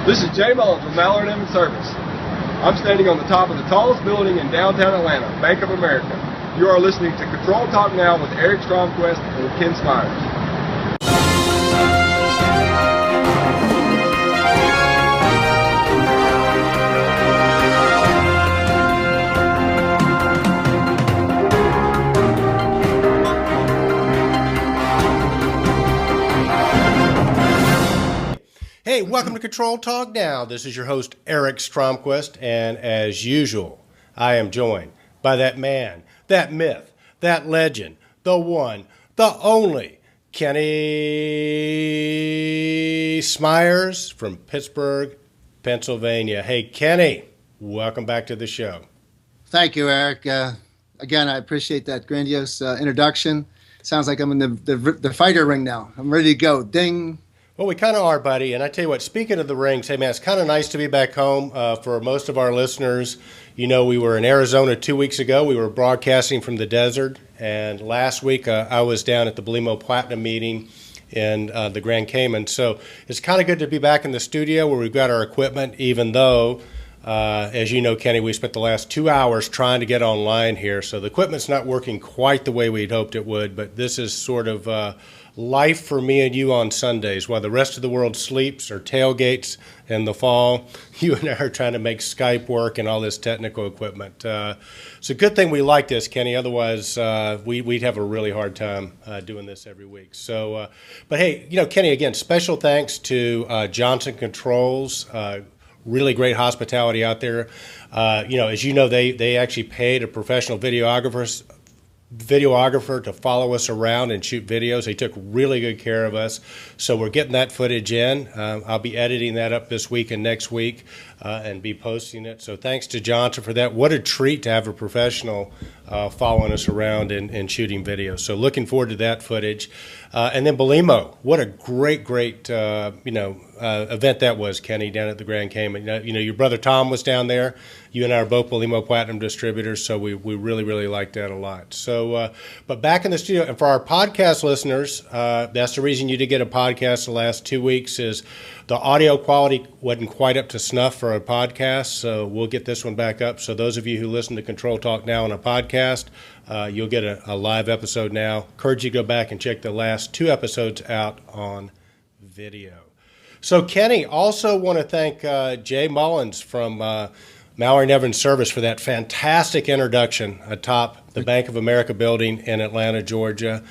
This is Jay Mullins with Mallard M Service. I'm standing on the top of the tallest building in downtown Atlanta, Bank of America. You are listening to Control Talk Now with Eric Stromquist and Ken Smyers. Hey, welcome to Control Talk Now. This is your host, Eric Stromquist, and as usual, I am joined by that man, that myth, that legend, the one, the only, Kenny Smyers from Pittsburgh, Pennsylvania. Hey, Kenny, welcome back to the show. Thank you, Eric. Again, I appreciate that grandiose introduction. Sounds like I'm in the fighter ring now. I'm ready to go. Ding. Well, we kind of are, buddy. And I tell you what, speaking of the rings, hey, man, it's kind of nice to be back home. For most of our listeners, you know, we were in Arizona 2 weeks ago. We were broadcasting from the desert. And last week, I was down at the Belimo Platinum meeting in the Grand Cayman. So it's kind of good to be back in the studio where we've got our equipment, even though, as you know, Kenny, we spent the last 2 hours trying to get online here. So the equipment's not working quite the way we'd hoped it would. But this is sort of life for me and you on Sundays. While the rest of the world sleeps or tailgates in the fall, you and I are trying to make Skype work and all this technical equipment. It's a good thing we like this, Kenny. Otherwise, we'd have a really hard time doing this every week. So, but hey, you know, Kenny, again, special thanks to Johnson Controls. Really great hospitality out there. You know, as you know, they actually paid a professional videographer to follow us around and shoot videos. They took really good care of us. So we're getting that footage in. I'll be editing that up this week and next week and be posting it. So thanks to Johnson for that. What a treat to have a professional following us around and shooting videos. So looking forward to that footage. And then Belimo, what a great event that was, Kenny, down at the Grand Cayman. You know, your brother Tom was down there. You and I are both Belimo Platinum distributors, so we really, really liked that a lot. So, but back in the studio, and for our podcast listeners, that's the reason you did get a podcast the last 2 weeks is the audio quality wasn't quite up to snuff for a podcast, so we'll get this one back up. So those of you who listen to Control Talk Now on a podcast, you'll get a live episode now. Encourage you to go back and check the last 2 episodes out on video. So, Kenny, also want to thank Jay Mullins from Mallard M Service for that fantastic introduction atop the Bank of America building in Atlanta, Georgia.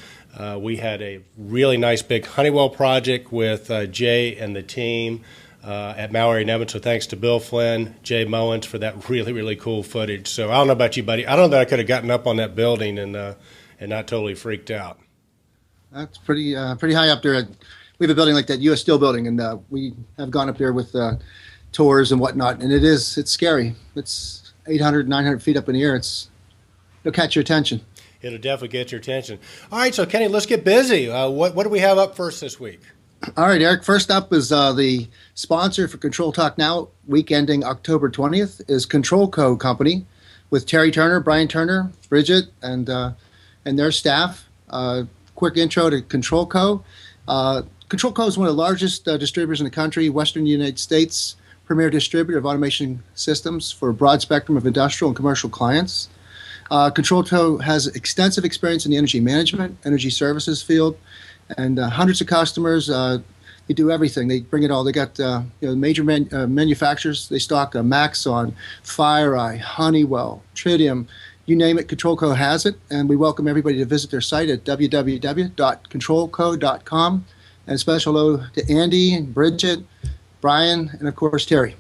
We had a really nice big Honeywell project with Jay and the team at Mallard M. So thanks to Bill Flynn, Jay Mullins for that really, really cool footage. So I don't know about you, buddy. I don't know that I could have gotten up on that building and not totally freaked out. That's pretty high up there. We have a building like that, U.S. Steel building, and we have gone up there with tours and whatnot, and it's scary. It's 800, 900 feet up in the air. It'll catch your attention. It'll definitely get your attention. All right, so Kenny, let's get busy. What do we have up first this week? All right, Eric. First up is the sponsor for Control Talk Now, week ending October 20th, is ControlCo Company with Terry Turner, Brian Turner, Bridget, and their staff. Quick intro to ControlCo. ControlCo is one of the largest distributors in the country, Western United States, premier distributor of automation systems for a broad spectrum of industrial and commercial clients. ControlCo has extensive experience in the energy management, energy services field, and hundreds of customers. They do everything. They bring it all. They got major manufacturers. They stock Maxon, FireEye, Honeywell, Tritium, you name it. ControlCo has it, and we welcome everybody to visit their site at www.controlco.com. And a special hello to Andy, Bridget, Brian, and of course Terry.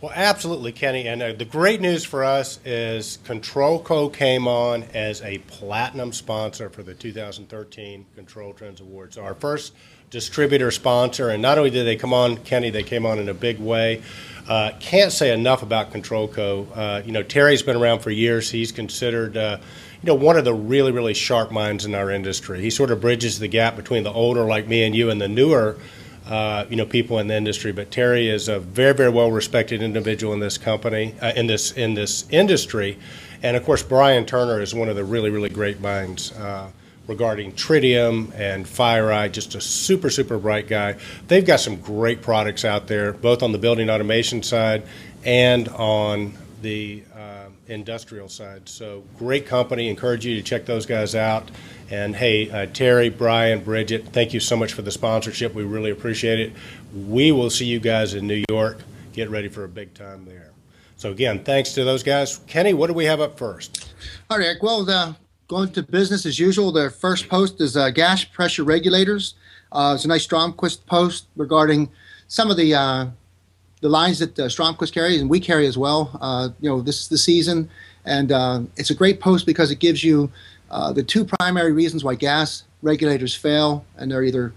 Well, absolutely, Kenny. And the great news for us is ControlCo came on as a platinum sponsor for the 2013 Control Trends Awards. Our first distributor sponsor, and not only did they come on, Kenny, they came on in a big way. Can't say enough about ControlCo. Terry's been around for years. He's considered one of the really, really sharp minds in our industry. He sort of bridges the gap between the older, like me and you, and the newer, people in the industry. But Terry is a very, very well-respected individual in this company, in this industry. And, of course, Brian Turner is one of the really, really great minds regarding tritium and FireEye, just a super, super bright guy. They've got some great products out there, both on the building automation side and on the industrial side. So great company. Encourage you to check those guys out. And hey, Terry, Brian, Bridget, thank you so much for the sponsorship. We really appreciate it. We will see you guys in New York. Get ready for a big time there. So again, thanks to those guys. Kenny, what do we have up first? All right, Eric. Well, going to business as usual. The first post is gas pressure regulators. It's a nice Stromquist post regarding some of the lines that Stromquist carries and we carry as well. This is the season, and it's a great post because it gives you the two primary reasons why gas regulators fail, and they're either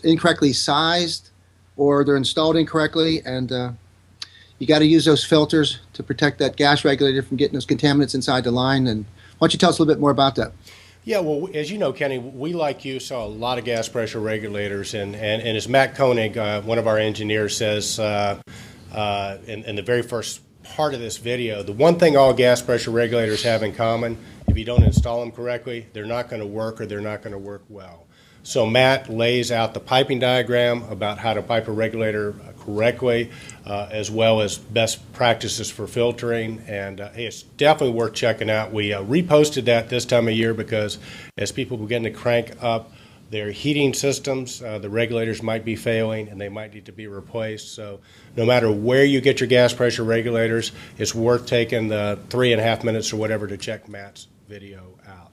incorrectly sized or they're installed incorrectly, and you got to use those filters to protect that gas regulator from getting those contaminants inside the line. And why don't you tell us a little bit more about that? Yeah, well, as you know, Kenny, we, like you, saw a lot of gas pressure regulators, and as Matt Koenig, one of our engineers, says in the very first part of this video, the one thing all gas pressure regulators have in common, if you don't install them correctly, they're not going to work, or they're not going to work well. So Matt lays out the piping diagram about how to pipe a regulator correctly, as well as best practices for filtering. And hey, it's definitely worth checking out. We reposted that this time of year because as people begin to crank up their heating systems, the regulators might be failing and they might need to be replaced. So no matter where you get your gas pressure regulators, it's worth taking the 3.5 minutes or whatever to check Matt's video out.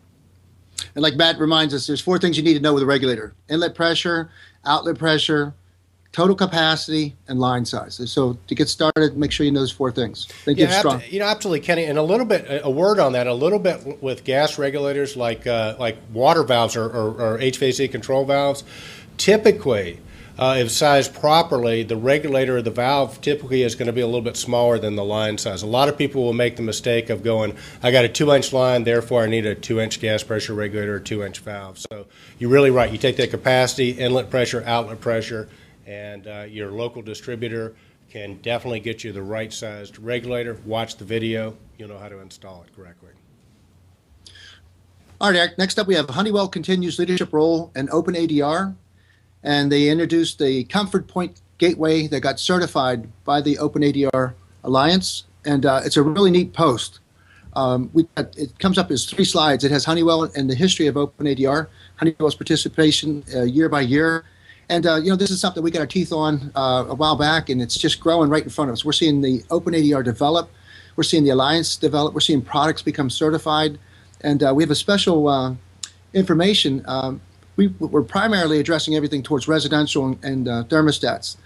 And like Matt reminds us, there's 4 things you need to know with a regulator: inlet pressure, outlet pressure, total capacity, and line size. So to get started, make sure you know those 4 things. They give strong. Absolutely, Kenny. And a word on that, a little bit with gas regulators like water valves or HVAC control valves. Typically, if sized properly, the regulator of the valve typically is going to be a little bit smaller than the line size. A lot of people will make the mistake of going, I got a 2-inch line, therefore I need a 2-inch gas pressure regulator or 2-inch valve. So you're really right. You take that capacity, inlet pressure, outlet pressure, and your local distributor can definitely get you the right sized regulator. Watch the video. You'll know how to install it correctly. All right, Eric. Next up, we have Honeywell continues leadership role in open ADR. And they introduced the Comfort Point Gateway that got certified by the Open ADR Alliance, and it's a really neat post. It comes up as 3 slides. It has Honeywell and the history of Open ADR, Honeywell's participation year by year, and this is something we got our teeth on a while back, and it's just growing right in front of us. We're seeing the Open ADR develop, we're seeing the Alliance develop, we're seeing products become certified, and we have a special information. We're primarily addressing everything towards residential and thermostats.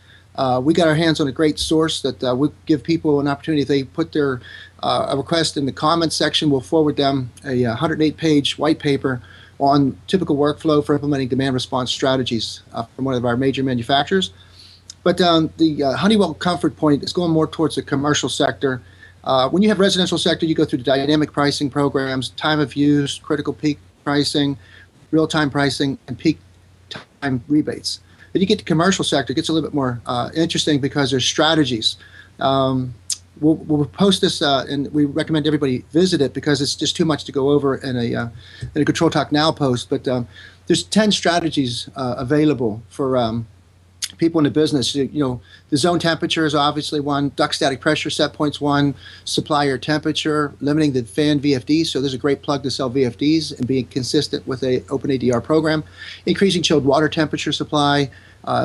We got our hands on a great source that will give people an opportunity. If they put their a request in the comments section, we'll forward them a 108-page white paper on typical workflow for implementing demand response strategies from one of our major manufacturers. But the Honeywell Comfort Point is going more towards the commercial sector. When you have residential sector, you go through the dynamic pricing programs, time of use, critical peak pricing, real-time pricing, and peak time rebates. But you get to commercial sector, it gets a little bit more interesting because there's strategies. We'll post this, and we recommend everybody visit it because it's just too much to go over in a ControlTalk Now post. But there's 10 strategies available for people in the business. The zone temperature is obviously one, duct static pressure set point's one, supplier temperature, limiting the fan VFDs. So there's a great plug to sell VFDs and being consistent with a open ADR program. Increasing chilled water temperature supply,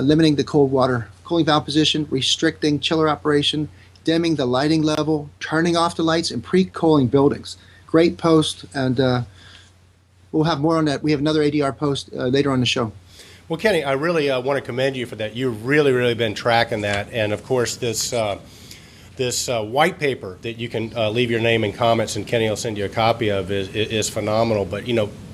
limiting the cold water cooling valve position, restricting chiller operation, dimming the lighting level, turning off the lights, and pre-cooling buildings. Great post, and we'll have more on that. We have another ADR post later on the show. Well, Kenny, I really want to commend you for that. You've really been tracking that. And, of course, this white paper that you can leave your name and comments, and Kenny will send you a copy of, is phenomenal. But,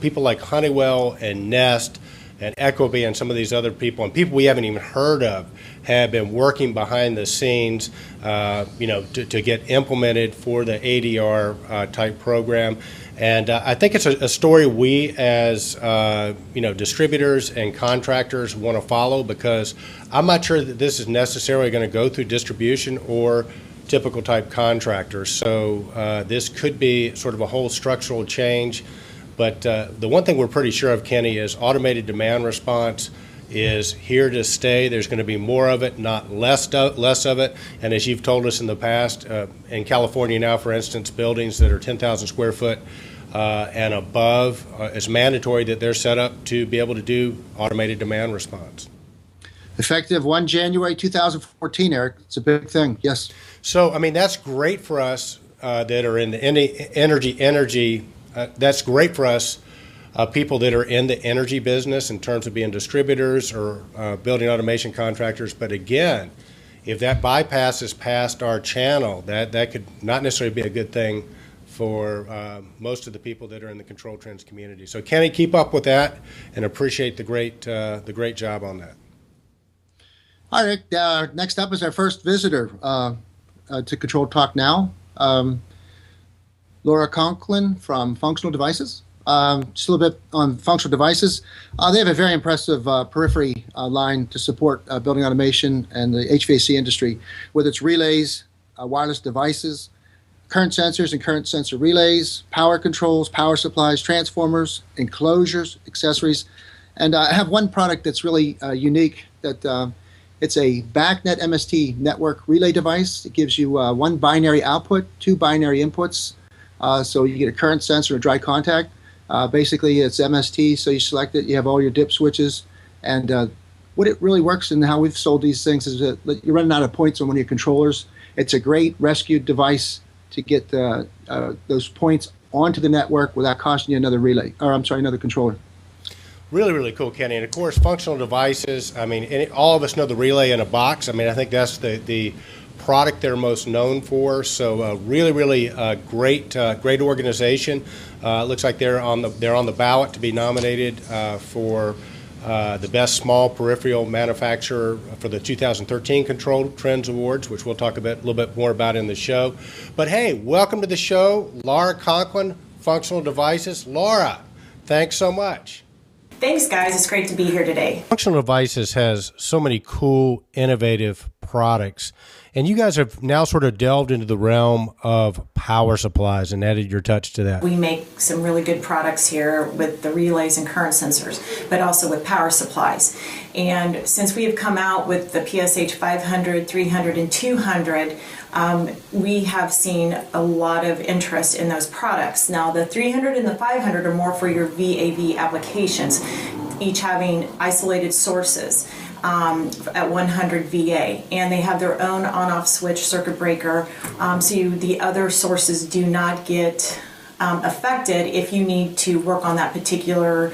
people like Honeywell and Nest and Ecobee and some of these other people, and people we haven't even heard of, have been working behind the scenes, to get implemented for the ADR type program. And I think it's a story we as distributors and contractors want to follow, because I'm not sure that this is necessarily going to go through distribution or typical type contractors. So this could be sort of a whole structural change. But the one thing we're pretty sure of, Kenny, is automated demand response is here to stay. There's going to be more of it, not less of it. And as you've told us in the past, in California now, for instance, buildings that are 10,000 square foot and above, it's mandatory that they're set up to be able to do automated demand response. Effective 1 January 2014, Eric. It's a big thing, yes. So, I mean, that's great for us that are in the energy. That's great for us people that are in the energy business in terms of being distributors or building automation contractors. But again, if that bypasses past our channel, that could not necessarily be a good thing for most of the people that are in the Control Trends community. So Kenny, keep up with that and appreciate the great job on that. All right, next up is our first visitor to Control Talk Now, Laura Conklin from Functional Devices. Just a little bit on Functional Devices. They have a very impressive periphery line to support building automation and the HVAC industry, whether it's relays, wireless devices, current sensors and current sensor relays, power controls, power supplies, transformers, enclosures, accessories. And I have one product that's really unique that it's a BACnet MST network relay device. It gives you one binary output, two binary inputs. So you get a current sensor, a dry contact. Basically, it's MST, so you select it. You have all your dip switches. And what it really works and how we've sold these things is that you're running out of points on one of your controllers. It's a great rescue device to get those points onto the network without costing you another relay, or I'm sorry, another controller. Really, really cool, Kenny. And of course, Functional Devices, I mean, all of us know the relay in a box. I mean, I think that's the product they're most known for. So really, really great organization. Looks like they're on the ballot to be nominated for the best small peripheral manufacturer for the 2013 Control Trends Awards, which we'll talk a little bit more about in the show. But hey, welcome to the show, Laura Conklin, Functional Devices. Laura, thanks so much. Thanks, guys. It's great to be here today. Functional Devices has so many cool, innovative products, and you guys have now sort of delved into the realm of power supplies and added your touch to that. We make some really good products here with the relays and current sensors, but also with power supplies. And since we have come out with the PSH 500, 300, and 200, we have seen a lot of interest in those products. Now, the 300 and the 500 are more for your VAV applications, each having isolated sources at 100 VA, and they have their own on-off switch circuit breaker, so the other sources do not get affected if you need to work on that particular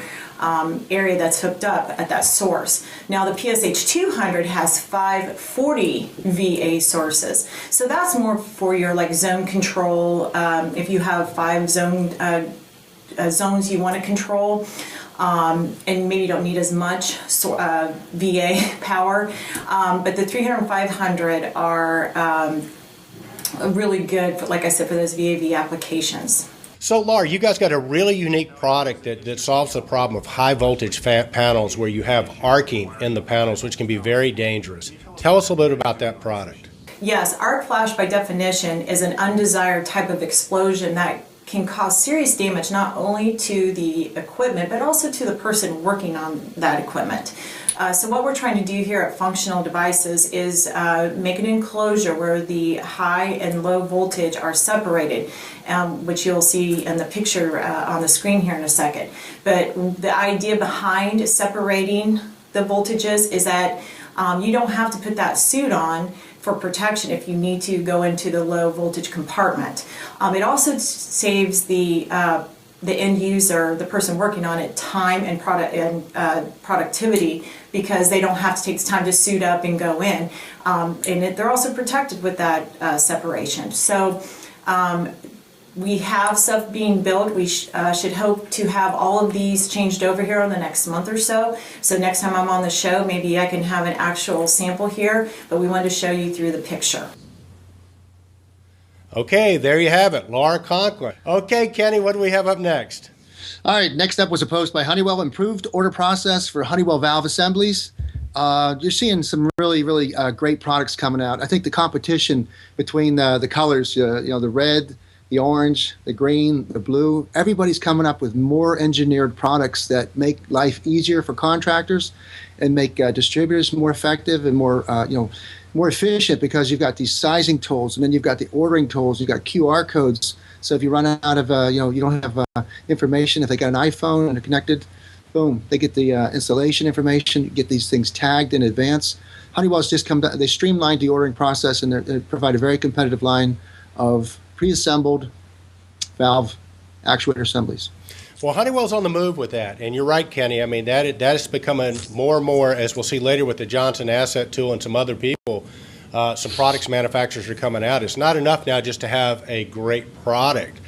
area that's hooked up at that source. Now the PSH 200 has 540 VA sources, so that's more for your like zone control. If you have 5 zones you want to control, and maybe you don't need as much VA power, but the 300 and 500 are really good, like I said, for those VAV applications. So, Laura, you guys got a really unique product that solves the problem of high voltage panels where you have arcing in the panels, which can be very dangerous. Tell us a little bit about that product. Yes, arc flash by definition is an undesired type of explosion that can cause serious damage not only to the equipment but also to the person working on that equipment. So what we're trying to do here at Functional Devices is make an enclosure where the high and low voltage are separated, which you'll see in the picture on the screen here in a second. But the idea behind separating the voltages is that you don't have to put that suit on for protection if you need to go into the low voltage compartment. It also saves the end user, the person working on it, time and productivity, because they don't have to take the time to suit up and go in. They're also protected with that separation. So we have stuff being built. We should hope to have all of these changed over here in the next month or so. So next time I'm on the show, maybe I can have an actual sample here, but we wanted to show you through the picture. Okay, there you have it, Laura Conklin. Okay, Kenny, what do we have up next? All right, next up was a post by Honeywell, improved order process for Honeywell valve assemblies. You're seeing some really, really great products coming out. I think the competition between the colors, the red, the orange, the green, the blue. Everybody's coming up with more engineered products that make life easier for contractors and make distributors more effective and more, more efficient, because you've got these sizing tools, and then you've got the ordering tools. You've got QR codes. So if you run out of, you don't have information, if they got an iPhone and they're connected, boom, they get the installation information, get these things tagged in advance. Honeywell's just come down, they streamlined the ordering process, and they provide a very competitive line of pre-assembled valve actuator assemblies. Well, Honeywell's on the move with that, and you're right, Kenny. I mean, that is becoming more and more, as we'll see later with the Johnson Asset Tool and some other people, some products manufacturers are coming out. It's not enough now just to have a great product.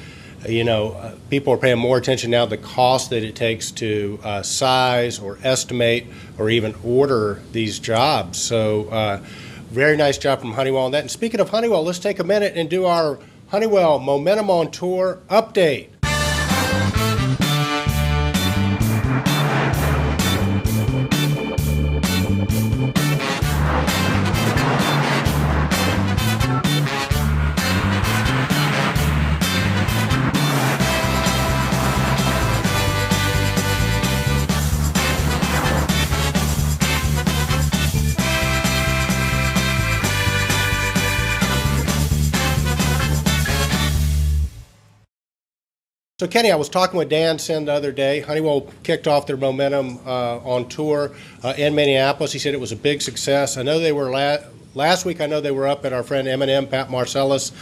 People are paying more attention now to the cost that it takes to size or estimate or even order these jobs. So very nice job from Honeywell on that. And speaking of Honeywell, let's take a minute and do our Honeywell Momentum on Tour update. So, Kenny, I was talking with Dan Sin the other day. Honeywell kicked off their Momentum on Tour in Minneapolis. He said it was a big success. I know they were last week. I know they were up at our friend M&M, Pat Marcellus'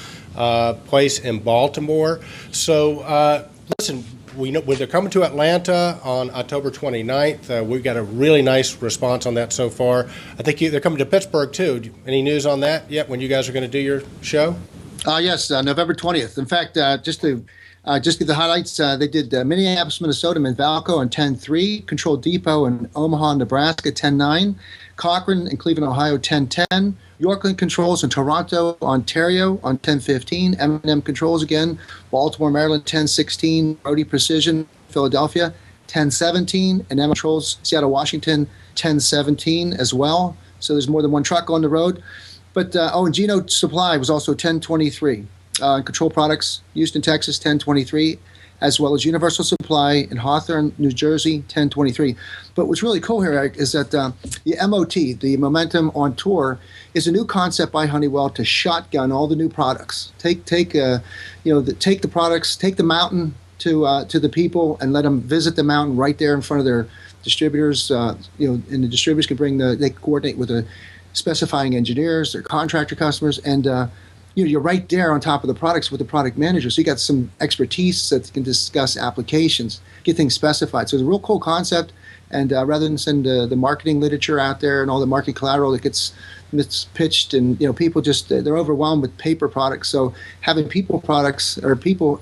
place in Baltimore. So, listen, we know they're coming to Atlanta on October 29th. We've got a really nice response on that so far. I think they're coming to Pittsburgh, too. Any news on that yet, when you guys are going to do your show? Yes, November 20th. In fact, just give the highlights. They did Minneapolis, Minnesota, Minvalco on 10-3, Control Depot in Omaha, Nebraska, 10-9, Cochrane in Cleveland, Ohio, 10-10, Yorkland Controls in Toronto, Ontario on 10-15, M&M Controls again, Baltimore, Maryland, 10-16, Brody Precision, Philadelphia, 10-17, and M Controls, Seattle, Washington, 10-17 as well. So there's more than one truck on the road. But, and Geno Supply was also 10-23. Control Products, Houston, Texas, 10-23, as well as Universal Supply in Hawthorne, New Jersey, 10-23. But what's really cool here, Eric, is that the MOT, the Momentum on Tour, is a new concept by Honeywell to shotgun all the new products. Take the products, take the mountain to the people, and let them visit the mountain right there in front of their distributors. And the distributors can they coordinate with the specifying engineers, their contractor customers, and you're right there on top of the products with the product manager. So you got some expertise that can discuss applications, get things specified. So it's a real cool concept. And rather than send the marketing literature out there and all the marketing collateral that gets pitched, and people they're overwhelmed with paper products. So having people products, or people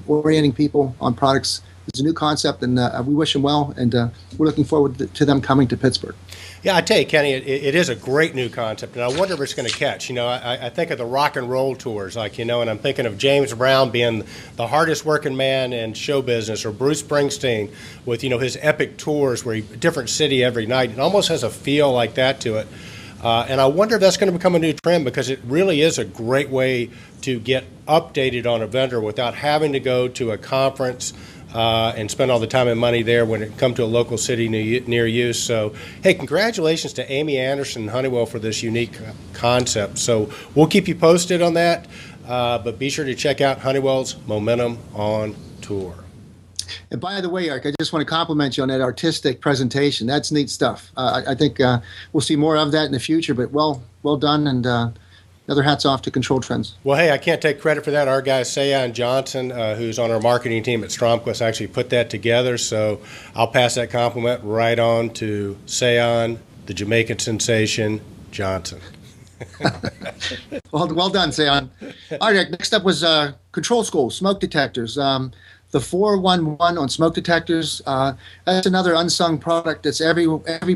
orienting people on products, is a new concept, and we wish them well. And we're looking forward to them coming to Pittsburgh. Yeah, I tell you, Kenny, it is a great new concept, and I wonder if it's going to catch. I think of the rock and roll tours, and I'm thinking of James Brown being the hardest working man in show business, or Bruce Springsteen with, his epic tours where different city every night. It almost has a feel like that to it. And I wonder if that's going to become a new trend, because it really is a great way to get updated on a vendor without having to go to a conference and spend all the time and money there when it comes to a local city near you. So, hey, congratulations to Amy Anderson and Honeywell for this unique concept. So we'll keep you posted on that, but be sure to check out Honeywell's Momentum on Tour. And by the way, Eric, I just want to compliment you on that artistic presentation. That's neat stuff. I think we'll see more of that in the future, but well done, and another hats off to Control Trends. Well, hey, I can't take credit for that. Our guy, Sayan Johnson, who's on our marketing team at Stromquist, actually put that together. So I'll pass that compliment right on to Sayan, the Jamaican sensation, Johnson. Well done, Sayan. All right, next up was Control School, smoke detectors. The 411 on smoke detectors, that's another unsung product. That's every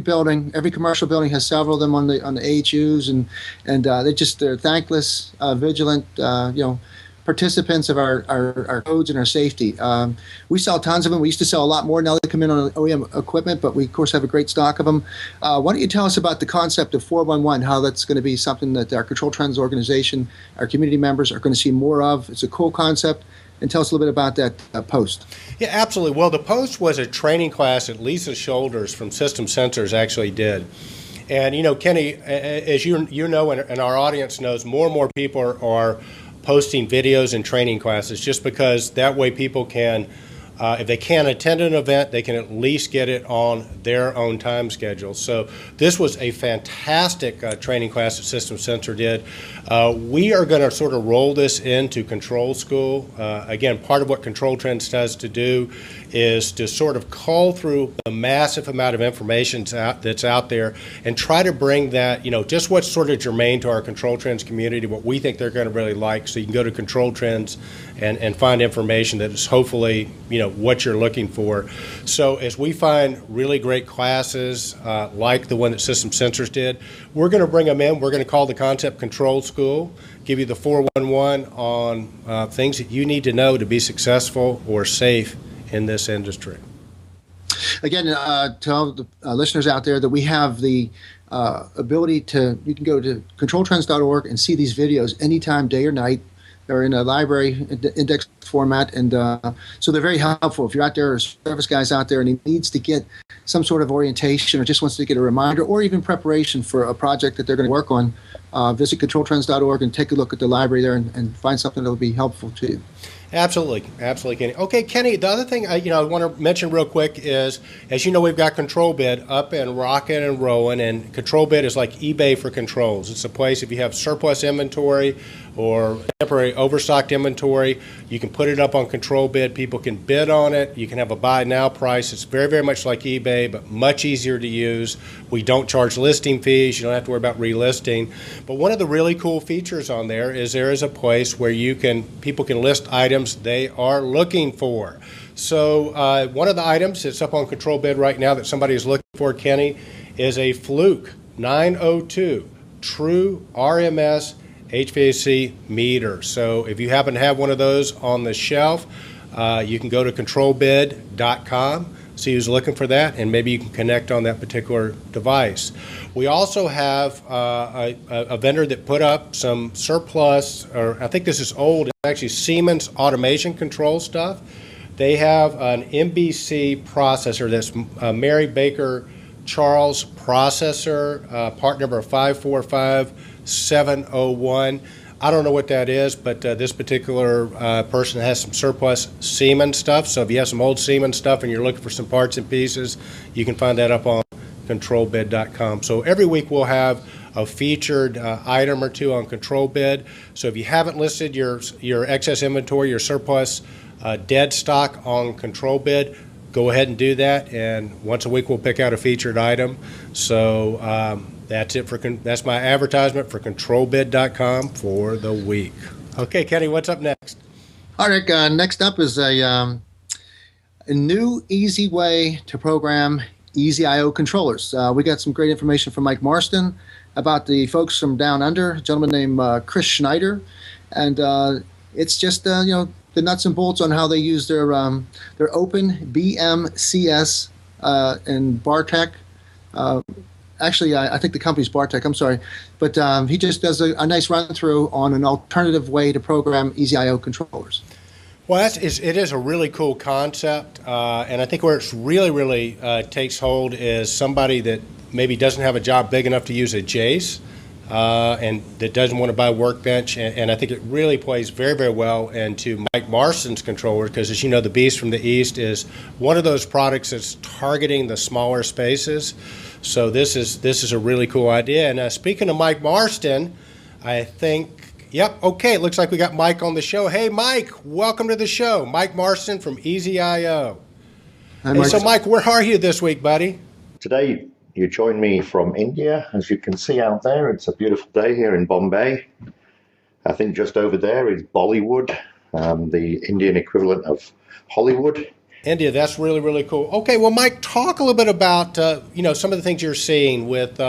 building, every commercial building has several of them on the AHUs, and they're thankless, vigilant, participants of our codes and our safety. We sell tons of them. We used to sell a lot more. Now they come in on OEM equipment, but we, of course, have a great stock of them. Why don't you tell us about the concept of 411, how that's going to be something that our Control Trends organization, our community members are going to see more of. It's a cool concept. And tell us a little bit about that post. Yeah, absolutely. Well, the post was a training class that Lisa Shoulders from System Sensors actually did. And, you know, Kenny, as you know and our audience knows, more and more people are posting videos and training classes just because that way people can, if they can't attend an event, they can at least get it on their own time schedule. So this was a fantastic training class that System Sensor did. We are going to sort of roll this into Control School. Again, part of what Control Trends does to do is to sort of cull through the massive amount of information that's out there and try to bring that, you know, just what's sort of germane to our Control Trends community, what we think they're going to really like. So you can go to Control Trends and find information that is hopefully, you know, what you're looking for. So as we find really great classes like the one that System Sensors did, we're going to bring them in. We're going to call the concept Control School, give you the 411 on things that you need to know to be successful or safe in this industry. Again, tell the listeners out there that we have the ability to, you can go to controltrends.org and see these videos anytime, day or night. They're in a library index format, and so they're very helpful. If you're out there, or service guys out there, and he needs to get some sort of orientation or just wants to get a reminder or even preparation for a project that they're going to work on, visit controltrends.org and take a look at the library there and find something that will be helpful to you. Absolutely, Kenny. Okay, Kenny, the other thing I want to mention real quick is, as you know, we've got ControlBid up and rocking and rolling, and ControlBid is like eBay for controls. It's a place if you have surplus inventory or temporary overstocked inventory, you can put it up on ControlBid. People can bid on it. You can have a buy now price. It's very, very much like eBay, but much easier to use. We don't charge listing fees. You don't have to worry about relisting. But one of the really cool features on there is a place where people can list items they are looking for. So one of the items that's up on ControlBid right now that somebody is looking for, Kenny, is a Fluke 902 True RMS HVAC meter. So if you happen to have one of those on the shelf, you can go to controlbid.com, see who's looking for that, and maybe you can connect on that particular device. We also have a vendor that put up some surplus, or I think this is old, it's actually Siemens automation control stuff. They have an MBC processor that's Mary Baker Charles processor, part number 545701. I don't know what that is, but this particular person has some surplus Siemens stuff. So if you have some old Siemens stuff and you're looking for some parts and pieces, you can find that up on controlbid.com. So every week we'll have a featured item or two on ControlBid. So if you haven't listed your excess inventory, your surplus dead stock on ControlBid, go ahead and do that. And once a week we'll pick out a featured item. So that's it that's my advertisement for controlbid.com for the week. Okay, Kenny, what's up next? All right, Rick, next up is a new easy way to program Easy I/O controllers. We got some great information from Mike Marston about the folks from Down Under, a gentleman named Chris Schneider, and it's just the nuts and bolts on how they use their open BMCS and Bartek. Actually, I think the company's Bartek, I'm sorry. But he just does a nice run-through on an alternative way to program Easy I/O controllers. Well, it is a really cool concept. And I think where it's really takes hold is somebody that maybe doesn't have a job big enough to use a Jace and that doesn't want to buy a Workbench. And I think it really plays very, very well into Mike Marston's controller because, as you know, the Beast from the East is one of those products that's targeting the smaller spaces. So this is a really cool idea. And speaking of Mike Marston, I think, yep, okay, it looks like we got Mike on the show. Hey, Mike, welcome to the show. Mike Marston from Easy I/O. Hi, Mike. Hey, so, Mike, where are you this week, buddy? Today, you join me from India. As you can see out there, it's a beautiful day here in Bombay. I think just over there is Bollywood, the Indian equivalent of Hollywood. India, that's really, really cool. Okay, well, Mike, talk a little bit about, some of the things you're seeing with,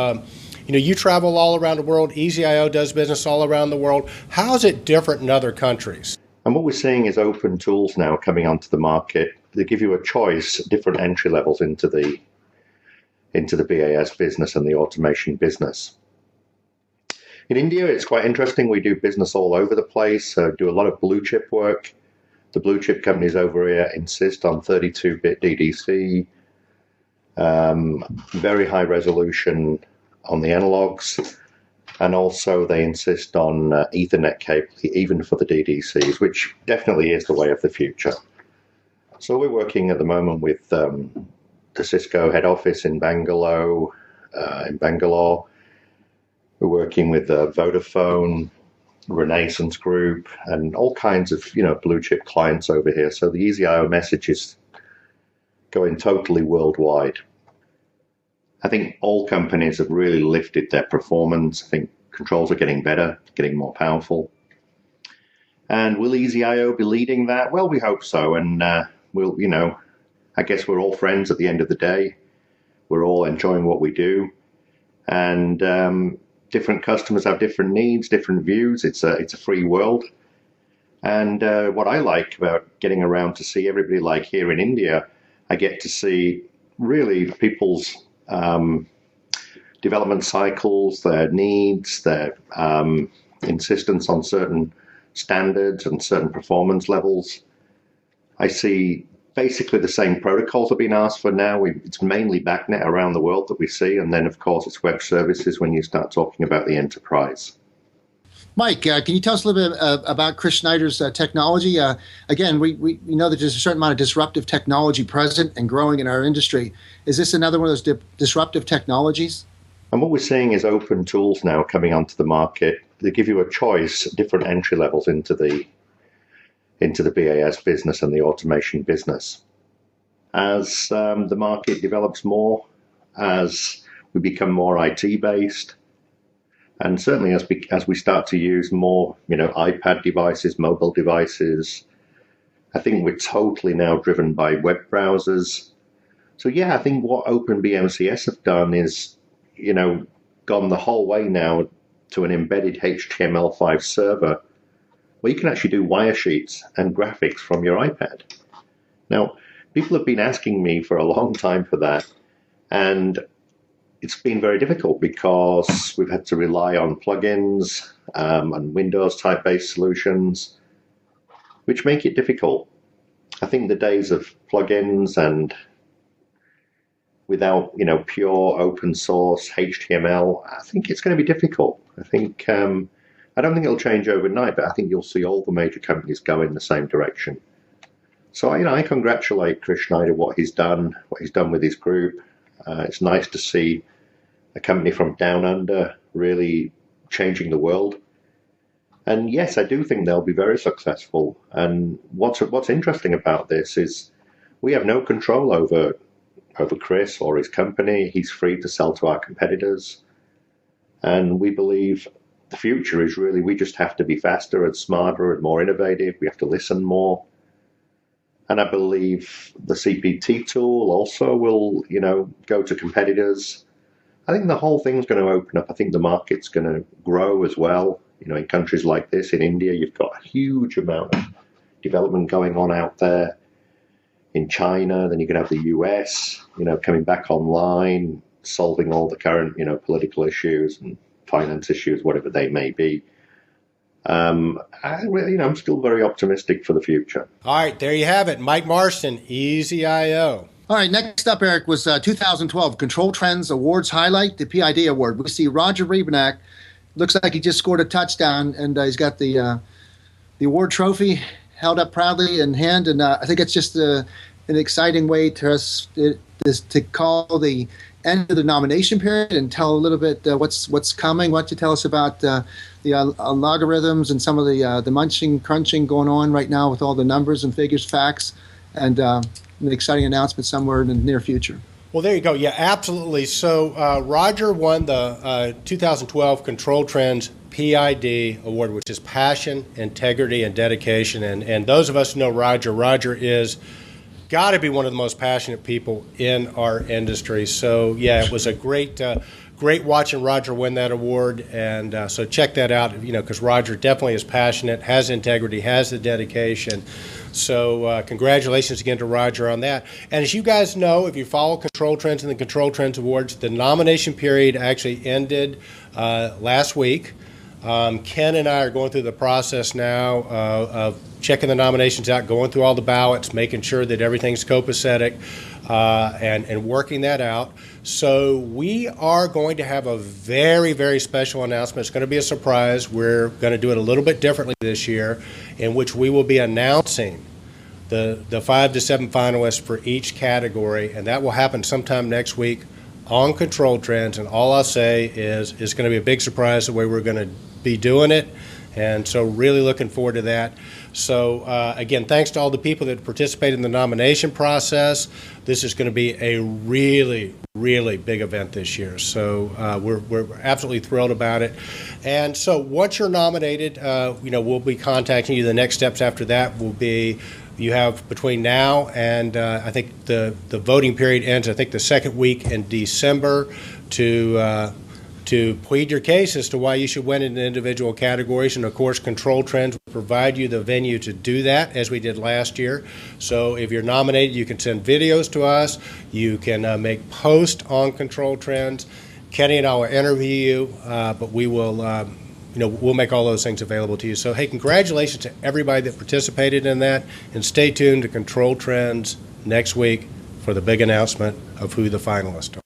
you travel all around the world. Easy I/O does business all around the world. How is it different in other countries? And what we're seeing is open tools now coming onto the market. They give you a choice, different entry levels into the BAS business and the automation business. In India, it's quite interesting. We do business all over the place, do a lot of blue chip work. The blue chip companies over here insist on 32-bit DDC, very high resolution on the analogs, and also they insist on Ethernet cable, even for the DDCs, which definitely is the way of the future. So we're working at the moment with the Cisco head office in Bangalore. We're working with Vodafone, Renaissance Group, and all kinds of blue chip clients over here. So the EasyIO message is going totally worldwide. I think all companies have really lifted their performance. I think controls are getting better, getting more powerful. And will EasyIO be leading that? Well, we hope so. And we'll, I guess we're all friends at the end of the day. We're all enjoying what we do. And different customers have different needs, different views. It's a free world. And what I like about getting around to see everybody, like here in India, I get to see really people's development cycles, their needs, their insistence on certain standards and certain performance levels. I see basically the same protocols are being asked for now. It's mainly BACnet around the world that we see, and then of course it's web services when you start talking about the enterprise. Mike, can you tell us a little bit about Chris Schneider's technology? Again, we know that there's a certain amount of disruptive technology present and growing in our industry. Is this another one of those disruptive technologies? And what we're seeing is open tools now coming onto the market. They give you a choice, different entry levels into the BAS business and the automation business. As the market develops more, as we become more IT-based, and certainly as we start to use more, iPad devices, mobile devices, I think we're totally now driven by web browsers. So yeah, I think what OpenBMCS have done is, gone the whole way now to an embedded HTML5 server where you can actually do wiresheets and graphics from your iPad. Now, people have been asking me for a long time for that, and it's been very difficult because we've had to rely on plugins and Windows-type based solutions, which make it difficult. I think the days of plugins and without, pure open source HTML, I think it's going to be difficult. I don't think it'll change overnight, but I think you'll see all the major companies go in the same direction. So, I congratulate Chris Schneider, what he's done with his group. It's nice to see a company from down under really changing the world. And yes, I do think they'll be very successful. And what's interesting about this is we have no control over Chris or his company. He's free to sell to our competitors. And we believe the future is really, we just have to be faster and smarter and more innovative. We have to listen more. And I believe the CPT tool also will, go to competitors. I think the whole thing's going to open up. I think the market's going to grow as well. In countries like this, in India, you've got a huge amount of development going on out there. In China, then you can have the US, coming back online, solving all the current, political issues and finance issues, whatever they may be. I'm still very optimistic for the future. All right, there you have it. Mike Marston, EasyIO. All right, next up, Eric, was 2012 Control Trends Awards Highlight, the PID Award. We see Roger Rebanak. Looks like he just scored a touchdown, and he's got the award trophy held up proudly in hand. And I think it's just an exciting way to us to call the end of the nomination period and tell a little bit what's coming. Why don't you tell us about the logarithms and some of the munching, crunching going on right now with all the numbers and figures, facts, and an exciting announcement somewhere in the near future. Well, there you go. Yeah, absolutely. So Roger won the 2012 Control Trends PID Award, which is Passion, Integrity, and Dedication. And those of us who know Roger is got to be one of the most passionate people in our industry. So, yeah, it was a great great watching Roger win that award, and so check that out, because Roger definitely is passionate, has integrity, has the dedication. So congratulations again to Roger on that. And as you guys know, if you follow Control Trends and the Control Trends Awards, the nomination period actually ended last week. Ken and I are going through the process now of checking the nominations out, going through all the ballots, making sure that everything's copacetic, and working that out. So we are going to have a very, very special announcement. It's going to be a surprise. We're going to do it a little bit differently this year, in which we will be announcing the 5 to 7 finalists for each category, and that will happen sometime next week on Control Trends. And all I'll say is it's going to be a big surprise the way we're going to be doing it, and so really looking forward to that. So again, thanks to all the people that participated in the nomination process. This is going to be a really, really big event this year, so we're absolutely thrilled about it. And so once you're nominated, we'll be contacting you. The next steps after that will be, you have between now and I think the voting period ends, I think, the second week in December, to plead your case as to why you should win in the individual categories. And of course, Control Trends will provide you the venue to do that, as we did last year. So if you're nominated, you can send videos to us. You can make posts on Control Trends. Kenny and I will interview you, but we will we'll make all those things available to you. So hey, congratulations to everybody that participated in that, and stay tuned to Control Trends next week for the big announcement of who the finalists are.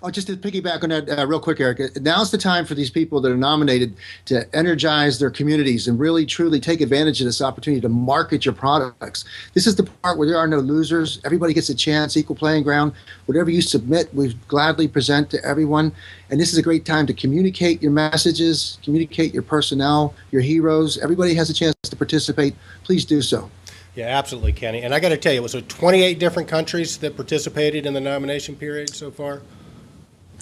Oh, just to piggyback on that real quick, Eric, now's the time for these people that are nominated to energize their communities and really, truly take advantage of this opportunity to market your products. This is the part where there are no losers. Everybody gets a chance, equal playing ground. Whatever you submit, we gladly present to everyone. And this is a great time to communicate your messages, communicate your personnel, your heroes. Everybody has a chance to participate. Please do so. Yeah, absolutely, Kenny. And I got to tell you, was there 28 different countries that participated in the nomination period so far?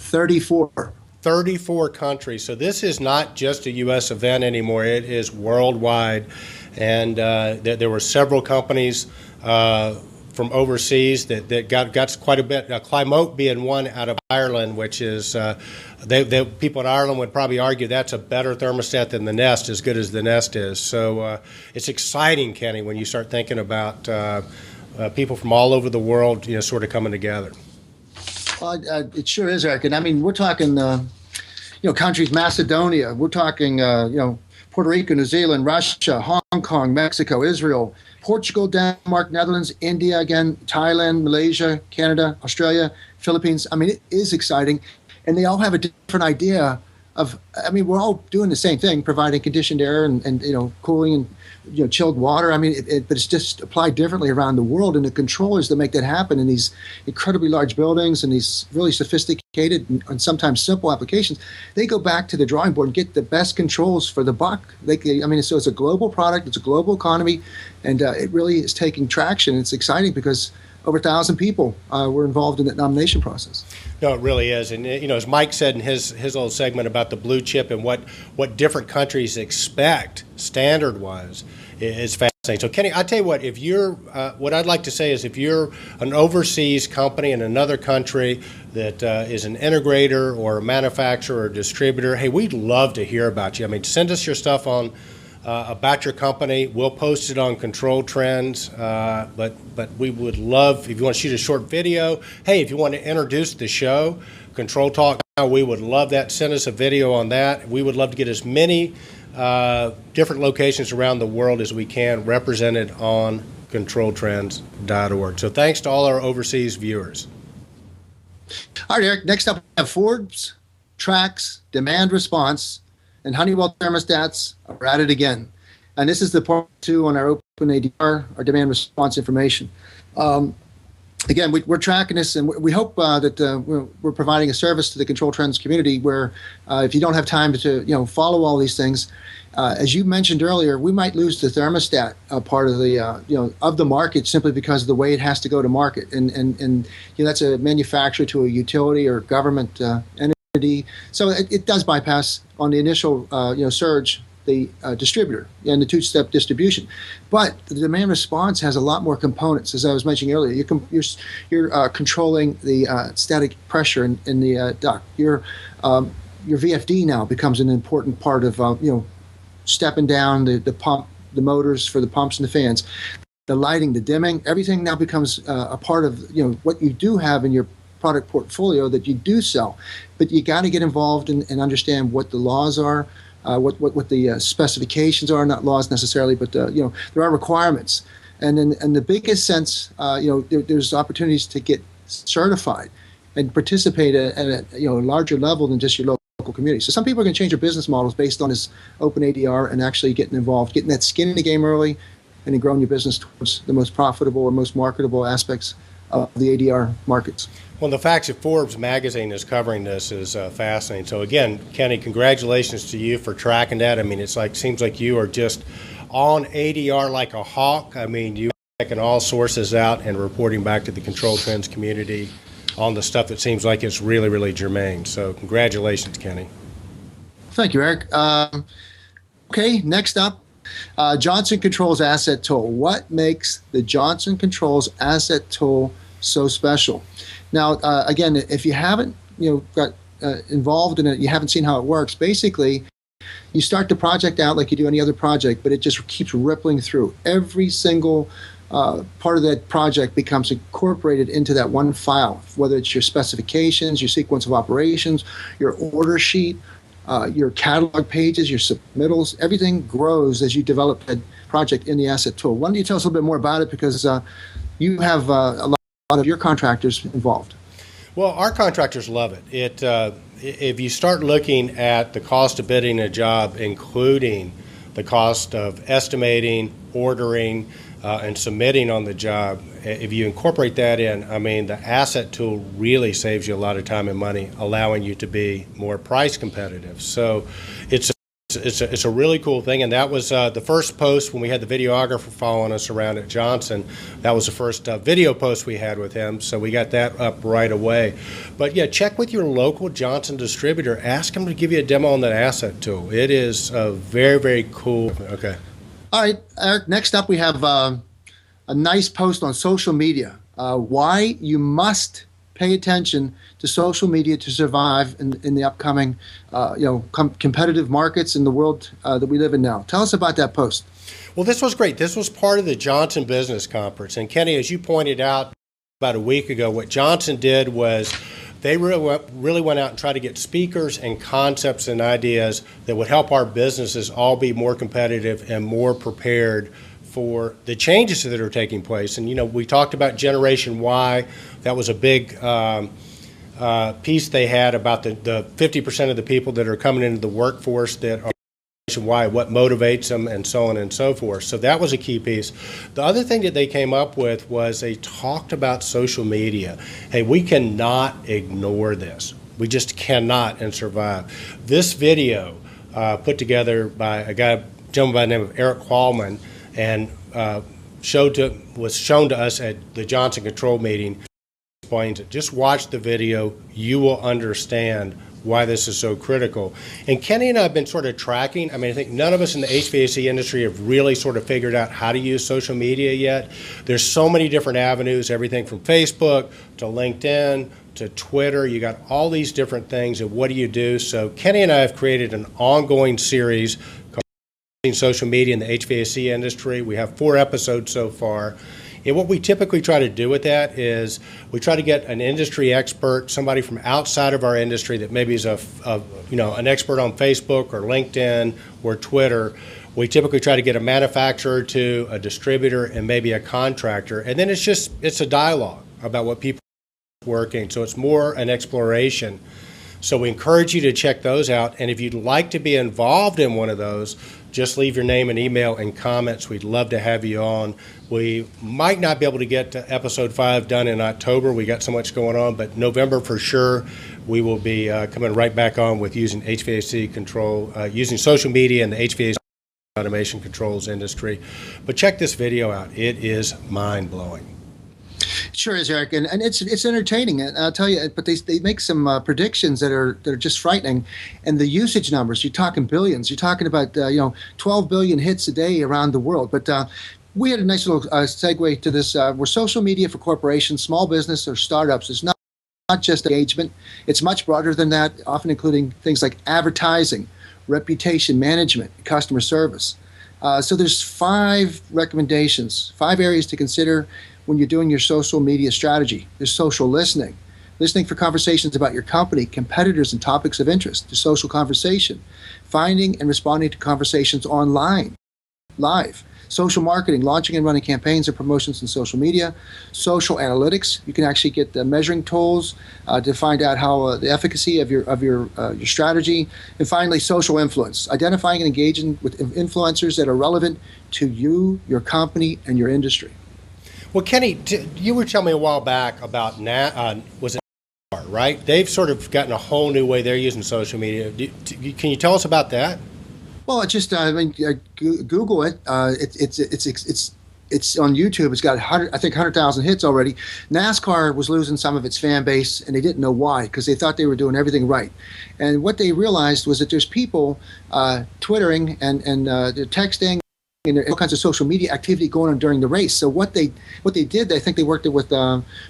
34 countries. So this is not just a U.S. event anymore. It is worldwide. And there were several companies from overseas that got quite a bit. Climote being one out of Ireland, which is, people in Ireland would probably argue that's a better thermostat than the Nest, as good as the Nest is. So it's exciting, Kenny, when you start thinking about people from all over the world, sort of coming together. Well, it sure is, Eric. And I mean, we're talking, countries, Macedonia. We're talking, Puerto Rico, New Zealand, Russia, Hong Kong, Mexico, Israel, Portugal, Denmark, Netherlands, India again, Thailand, Malaysia, Canada, Australia, Philippines. I mean, it is exciting. And they all have a different idea of, we're all doing the same thing, providing conditioned air and cooling and, chilled water. But it's just applied differently around the world. And the controllers that make that happen in these incredibly large buildings and these really sophisticated and sometimes simple applications, they go back to the drawing board and get the best controls for the buck. So it's a global product, it's a global economy, and it really is taking traction. It's exciting because over 1,000 people were involved in that nomination process. No, it really is. And, as Mike said in his little segment about the blue chip and what different countries expect standard-wise is fascinating. So, Kenny, I tell you what, if you're, what I'd like to say is if you're an overseas company in another country that is an integrator or a manufacturer or distributor, hey, we'd love to hear about you. Send us your stuff on about your company. We'll post it on Control Trends, but we would love, if you want to shoot a short video, hey, if you want to introduce the show, Control Talk Now, we would love that. Send us a video on that. We would love to get as many different locations around the world as we can represented on ControlTrends.org. So thanks to all our overseas viewers. All right, Eric, next up we have Forbes tracks demand response, and Honeywell thermostats are at it again. And this is the part 2 on our open ADR, our demand response information. Again, we're tracking this, and we hope that we're providing a service to the Control Trends community where if you don't have time to follow all these things, as you mentioned earlier, we might lose the thermostat part of the of the market simply because of the way it has to go to market, and that's a manufacturer to a utility or government entity. So it does bypass on the initial surge the distributor and the two-step distribution. But the demand response has a lot more components. As I was mentioning earlier, you're controlling the static pressure in the duct. Your VFD now becomes an important part of stepping down the pump, the motors for the pumps and the fans, the lighting, the dimming. Everything now becomes a part of what you do have in your product portfolio that you do sell. But you got to get involved and understand what the laws are. What the specifications are, not laws necessarily, but there are requirements, and in the biggest sense, there's opportunities to get certified and participate at a larger level than just your local community. So some people are going to change their business models based on this open ADR and actually getting involved, getting that skin in the game early, and then growing your business towards the most profitable or most marketable aspects of the ADR markets. Well, the fact that Forbes magazine is covering this is fascinating. So again, Kenny, congratulations to you for tracking that. I mean, seems like you are just on ADR like a hawk. I mean, you are checking all sources out and reporting back to the Control Trends community on the stuff that seems like it's really, really germane. So congratulations, Kenny. Thank you, Eric. Okay, next up, Johnson Controls Asset Tool. What makes the Johnson Controls Asset Tool so special? Now, again, if you haven't got involved in it, you haven't seen how it works. Basically, you start the project out like you do any other project, but it just keeps rippling through. Every single part of that project becomes incorporated into that one file, whether it's your specifications, your sequence of operations, your order sheet, your catalog pages, your submittals. Everything grows as you develop that project in the asset tool. Why don't you tell us a little bit more about it, because you have a lot of your contractors involved. Well, our contractors love it. If you start looking at the cost of bidding a job, including the cost of estimating, ordering, and submitting on the job, if you incorporate that in, I mean, the asset tool really saves you a lot of time and money, allowing you to be more price competitive. So it's a really cool thing, and that was the first post when we had the videographer following us around at Johnson. That was the first video post we had with him, so we got that up right away. But yeah, check with your local Johnson distributor. Ask them to give you a demo on that asset tool. It is very, very cool. Okay. All right, Eric, next up we have a nice post on social media. Why you must pay attention to social media to survive in the upcoming competitive markets in the world that we live in now. Tell us about that post. Well, this was great. This was part of the Johnson Business Conference. And Kenny, as you pointed out about a week ago, what Johnson did was they really went out and tried to get speakers and concepts and ideas that would help our businesses all be more competitive and more prepared for the changes that are taking place. And, we talked about Generation Y. That was a big piece they had about the 50% of the people that are coming into the workforce that are Generation Y, what motivates them, and so on and so forth. So that was a key piece. The other thing that they came up with was they talked about social media. Hey, we cannot ignore this. We just cannot and survive. This video put together by a gentleman by the name of Eric Qualman, and was shown to us at the Johnson Control meeting. Explains it. Just watch the video. You will understand why this is so critical. And Kenny and I have been sort of tracking. I mean, I think none of us in the HVAC industry have really sort of figured out how to use social media yet. There's so many different avenues, everything from Facebook to LinkedIn to Twitter. You got all these different things, and what do you do? So Kenny and I have created an ongoing series called Social Media in the HVAC Industry. We have 4 episodes so far. And what we typically try to do with that is we try to get an industry expert, somebody from outside of our industry that maybe is an expert on Facebook or LinkedIn or Twitter. We typically try to get a manufacturer to a distributor and maybe a contractor. And then it's a dialogue about what people are working. So it's more an exploration. So we encourage you to check those out. And if you'd like to be involved in one of those, just leave your name and email and comments. We'd love to have you on. We might not be able to get to episode 5 done in October. We got so much going on, but November for sure, we will be coming right back on with using HVAC control, using social media in the HVAC automation controls industry. But check this video out. It is mind-blowing. Sure is, Eric, and it's entertaining. And I'll tell you, but they make some predictions that are just frightening, and the usage numbers. You're talking billions. You're talking about 12 billion hits a day around the world. But we had a nice little segue to this. Where social media for corporations, small business, or startups is not just engagement. It's much broader than that, often including things like advertising, reputation management, customer service. So there's 5 recommendations, 5 areas to consider when you're doing your social media strategy. There's social listening, listening for conversations about your company, competitors, and topics of interest. There's social conversation, finding and responding to conversations online, live. Social marketing, launching and running campaigns and promotions in social media. Social analytics, you can actually get the measuring tools to find out how the efficacy of your strategy. And finally, social influence, identifying and engaging with influencers that are relevant to you, your company, and your industry. Well, Kenny, you were telling me a while back about was it NASCAR, right? They've sort of gotten a whole new way they're using social media. Can you tell us about that? Well, it's just Google it. It's on YouTube. It's got 100,000 hits already. NASCAR was losing some of its fan base, and they didn't know why, because they thought they were doing everything right. And what they realized was that there's people twittering and they're texting and there all kinds of social media activity going on during the race. So what they did, I think they worked with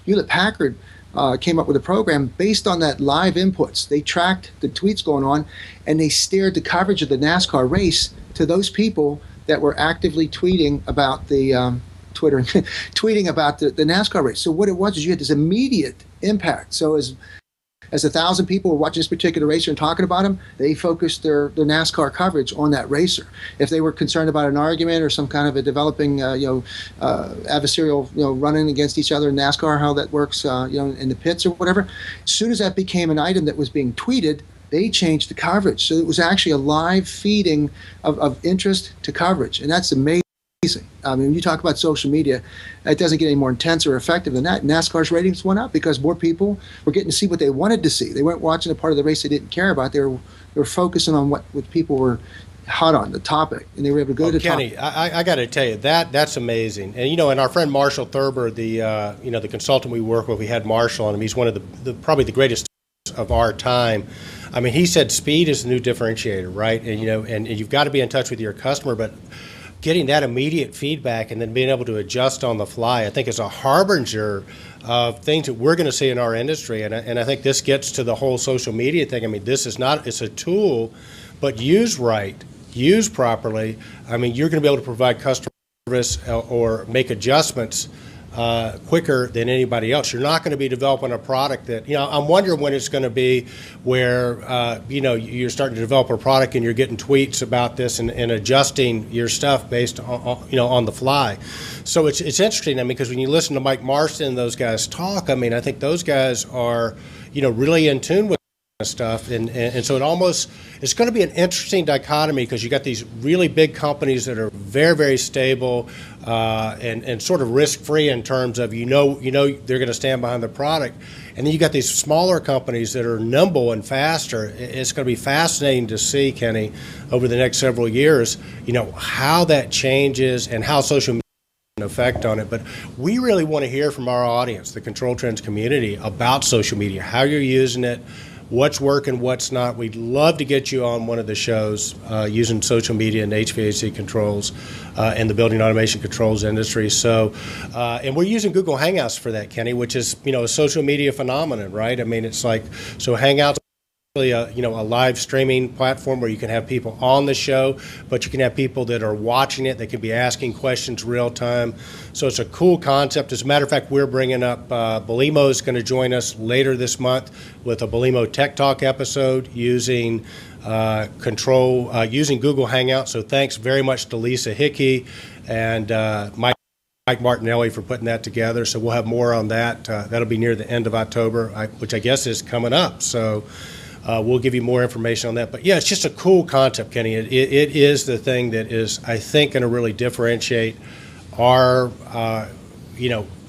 Hewlett-Packard. Came up with a program based on that live inputs. They tracked the tweets going on, and they steered the coverage of the NASCAR race to those people that were actively tweeting about the tweeting about the NASCAR race. So what it was is you had this immediate impact. So as 1,000 people were watching this particular racer and talking about him, they focused their NASCAR coverage on that racer. If they were concerned about an argument or some kind of a developing, adversarial, running against each other in NASCAR, how that works, in the pits or whatever, as soon as that became an item that was being tweeted, they changed the coverage. So it was actually a live feeding of interest to coverage, and that's amazing. I mean, when you talk about social media, it doesn't get any more intense or effective than that. NASCAR's ratings went up because more people were getting to see what they wanted to see. They weren't watching a part of the race they didn't care about. They were focusing on what people were hot on, the topic, and they were able to go to Kenny, I got to tell you, that's amazing. And, and our friend Marshall Thurber, the consultant we work with, we had Marshall on him. He's one of the probably the greatest of our time. I mean, he said speed is the new differentiator, right? And, and you've got to be in touch with your customer, but getting that immediate feedback and then being able to adjust on the fly, I think is a harbinger of things that we're going to see in our industry. And I think this gets to the whole social media thing. I mean, it's a tool, but used right, used properly, I mean, you're going to be able to provide customer service or make adjustments quicker than anybody else. You're not going to be developing a product that, I'm wondering when it's going to be where, you're starting to develop a product and you're getting tweets about this and adjusting your stuff based on the fly. So it's interesting, because when you listen to Mike Marston and those guys talk, I mean, I think those guys are, really in tune with stuff, and so it's going to be an interesting dichotomy, because you got these really big companies that are very, very stable and sort of risk-free in terms of they're going to stand behind the product, and then you got these smaller companies that are nimble and faster. It's going to be fascinating to see, Kenny, over the next several years, how that changes and how social media has an effect on it. But we really want to hear from our audience, the Control Trends community, about social media, how you're using it, what's working, what's not. We'd love to get you on one of the shows using social media and HVAC controls and the building automation controls industry. So, and we're using Google Hangouts for that, Kenny, which is, a social media phenomenon, right? I mean, it's like, so Hangouts, a live streaming platform where you can have people on the show, but you can have people that are watching it. They can be asking questions real time. So it's a cool concept. As a matter of fact, we're bringing up, Belimo is going to join us later this month with a Belimo Tech Talk episode using using Google Hangouts. So thanks very much to Lisa Hickey and Mike Martinelli for putting that together. So we'll have more on that. That'll be near the end of October, which I guess is coming up. So we'll give you more information on that. But yeah, it's just a cool concept, Kenny. It is the thing that is, I think, going to really differentiate our,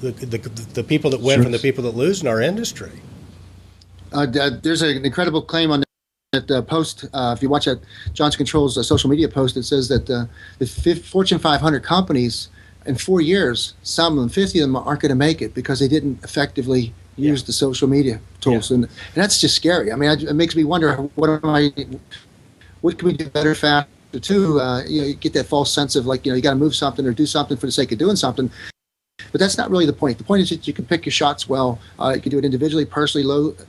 the people that win from the people that lose in our industry. There's an incredible claim on that post. If you watch that Johnson Controls social media post, it says that the Fortune 500 companies in 4 years, some of them, 50 of them, aren't going to make it because they didn't effectively use the social media tools, and that's just scary. I mean, it makes me wonder what can we do better, faster too? You get that false sense of like, you got to move something or do something for the sake of doing something. But that's not really the point. The point is that you can pick your shots well. You can do it individually, personally,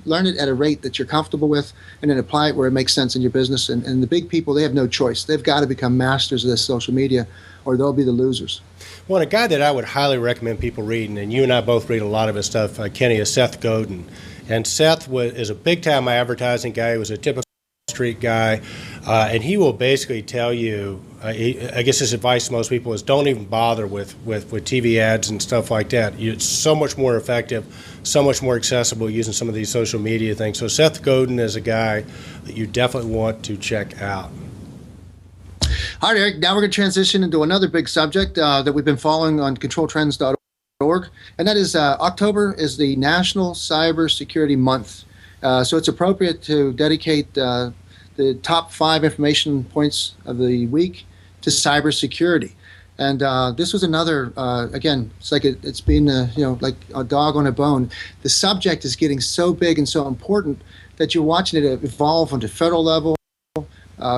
learn it at a rate that you're comfortable with, and then apply it where it makes sense in your business. And the big people, they have no choice. They've got to become masters of this social media, or they'll be the losers. Well, a guy that I would highly recommend people reading, and you and I both read a lot of his stuff, Kenny, is Seth Godin. And Seth is a big-time advertising guy. He was a typical street guy, and he will basically tell you, I guess his advice to most people is don't even bother with TV ads and stuff like that. It's so much more effective, so much more accessible using some of these social media things. So Seth Godin is a guy that you definitely want to check out. All right, Eric, now we're going to transition into another big subject that we've been following on ControlTrends.org, and that is October is the National Cybersecurity Month. So it's appropriate to dedicate the top 5 information points of the week to cybersecurity. And this was another, again, it's like it's been, like a dog on a bone. The subject is getting so big and so important that you're watching it evolve onto federal level,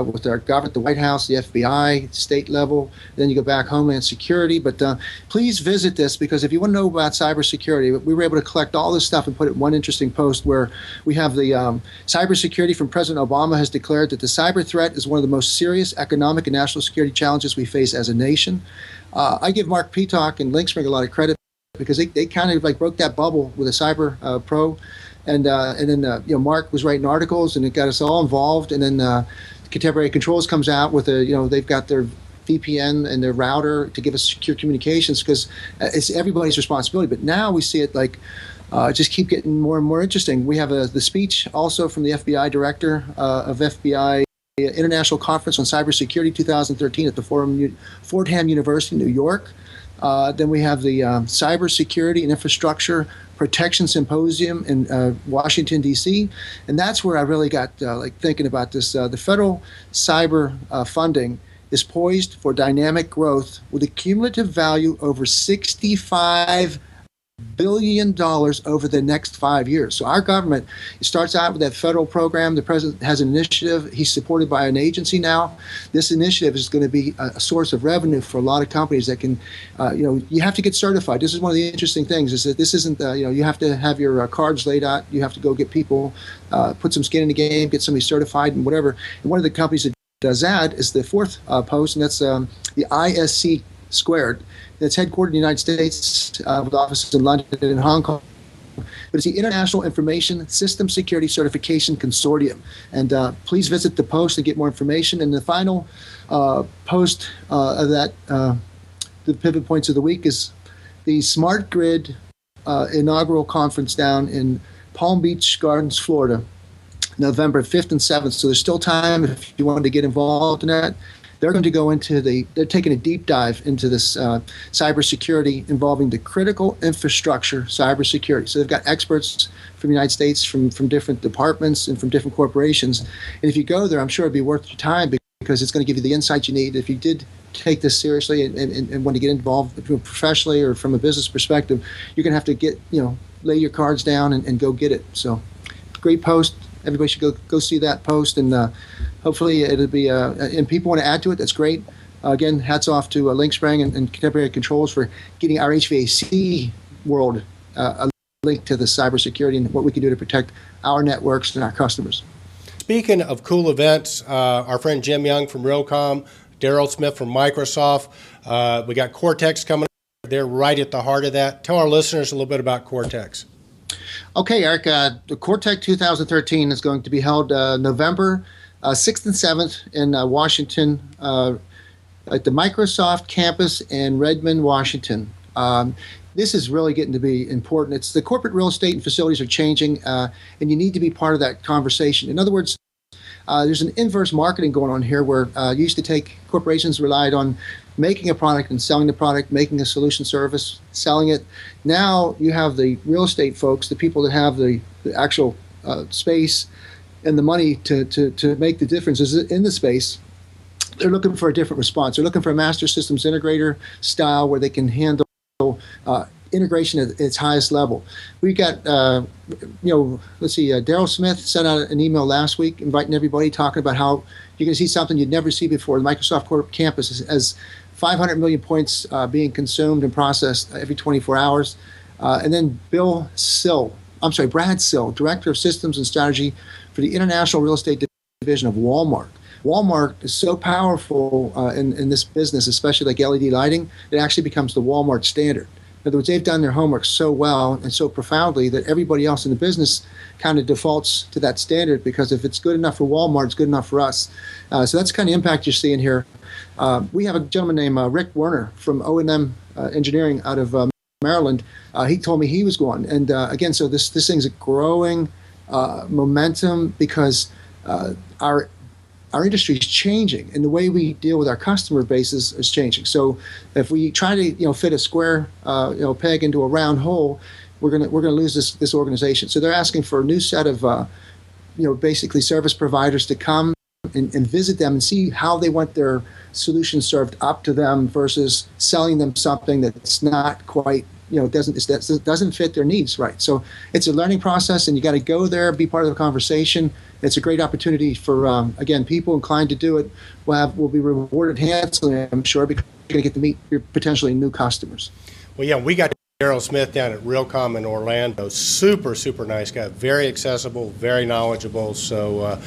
with our government, the White House, the FBI, state level. Then you go back, Homeland Security. But please visit this, because if you want to know about cybersecurity, we were able to collect all this stuff and put it in one interesting post where we have the cybersecurity from President Obama has declared that the cyber threat is one of the most serious economic and national security challenges we face as a nation. I give Mark Peacock and Linkspring a lot of credit because they kind of like broke that bubble with a cyber pro. And then Mark was writing articles, and it got us all involved. And then Contemporary Controls comes out with they've got their VPN and their router to give us secure communications, because it's everybody's responsibility. But now we see it like just keep getting more and more interesting. We have the speech also from the FBI director of FBI International Conference on Cybersecurity 2013 at the Fordham University, New York. Then we have the Cybersecurity and Infrastructure Protection Symposium in Washington, D.C. And that's where I really got thinking about this. The federal cyber funding is poised for dynamic growth with a cumulative value over $65 billion over the next 5 years. So our government, it starts out with that federal program. The president has an initiative. He's supported by an agency now. This initiative is going to be a source of revenue for a lot of companies that can, you have to get certified. This is one of the interesting things, is that this isn't, you have to have your cards laid out. You have to go get people, put some skin in the game, get somebody certified and whatever. And one of the companies that does that is the fourth post, and that's the ISC Squared. It's headquartered in the United States with offices in London and Hong Kong. But it's the International Information System Security Certification Consortium. And please visit the post to get more information. And the final post of that, the pivot points of the week, is the Smart Grid inaugural conference down in Palm Beach Gardens, Florida, November 5th and 7th. So there's still time if you wanted to get involved in that. They're going to go into they're taking a deep dive into this cybersecurity involving the critical infrastructure cybersecurity. So they've got experts from the United States, from different departments and from different corporations. And if you go there, I'm sure it'd be worth your time, because it's going to give you the insight you need. If you did take this seriously and want to get involved professionally or from a business perspective, you're going to have to get, lay your cards down and go get it. So great post. Everybody should go see that post, and hopefully it'll be, and people want to add to it, that's great. Again, hats off to Linkspring and Contemporary Controls for getting our HVAC world a link to the cybersecurity and what we can do to protect our networks and our customers. Speaking of cool events, our friend Jim Young from Realcomm, Daryl Smith from Microsoft, we got Cortex coming up. They're right at the heart of that. Tell our listeners a little bit about Cortex. Okay, Eric, the Cortex 2013 is going to be held November 6th and 7th in Washington at the Microsoft campus in Redmond, Washington. This is really getting to be important. It's the corporate real estate and facilities are changing, and you need to be part of that conversation. In other words, there's an inverse marketing going on here where used to take corporations relied on making a product and selling the product, making a solution service, selling it. Now you have the real estate folks, the people that have the actual space and the money to make the differences in the space. they're looking for a different response. They're looking for a master systems integrator style where they can handle integration at its highest level. We got, let's see, Daryl Smith sent out an email last week inviting everybody, talking about how you're going to see something you'd never see before. The Microsoft Corp campus has 500 million points being consumed and processed every 24 hours. And then Brad Sill, Director of Systems and Strategy for the International Real Estate Division of Walmart. Walmart is so powerful in this business, especially like LED lighting, it actually becomes the Walmart standard. In other words, they've done their homework so well and so profoundly that everybody else in the business kind of defaults to that standard, because if it's good enough for Walmart, it's good enough for us. So that's the kind of impact you're seeing here. We have a gentleman named Rick Werner from O&M Engineering out of Maryland. He told me he was going. And again, so this thing's a growing momentum because our industry is changing, and the way we deal with our customer base is changing. So if we try to fit a square peg into a round hole, we're gonna lose this organization. So they're asking for a new set of basically service providers to come and visit them and see how they want their solution served up to them versus selling them something that's not quite doesn't fit their needs right. So it's a learning process, and you got to go there, be part of the conversation. It's a great opportunity for again, people inclined to do it will be rewarded handsomely, I'm sure, because you're going to get to meet your potentially new customers. Well, yeah, we got Daryl Smith down at Realcomm in Orlando. Super, super nice guy. Very accessible, very knowledgeable. So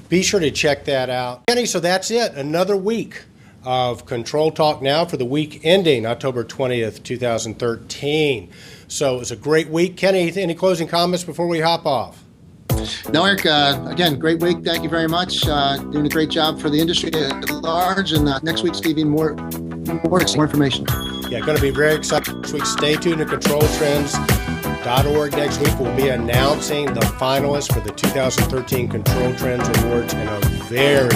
be sure to check that out. Kenny, so that's it. Another week of Control Talk Now for the week ending October 20th, 2013. So it was a great week. Kenny, any closing comments before we hop off? No, Eric, again, great week. Thank you very much. Doing a great job for the industry at large. And next week's going to be more information. Yeah, going to be very exciting next week. Stay tuned to ControlTrends.org. Next week, we'll be announcing the finalists for the 2013 Control Trends Awards in a very,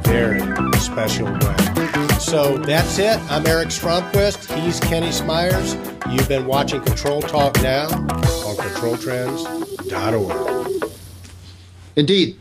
very special way. So that's it. I'm Eric Stromquist. He's Kenny Smyers. You've been watching Control Talk Now on ControlTrends.org. Indeed.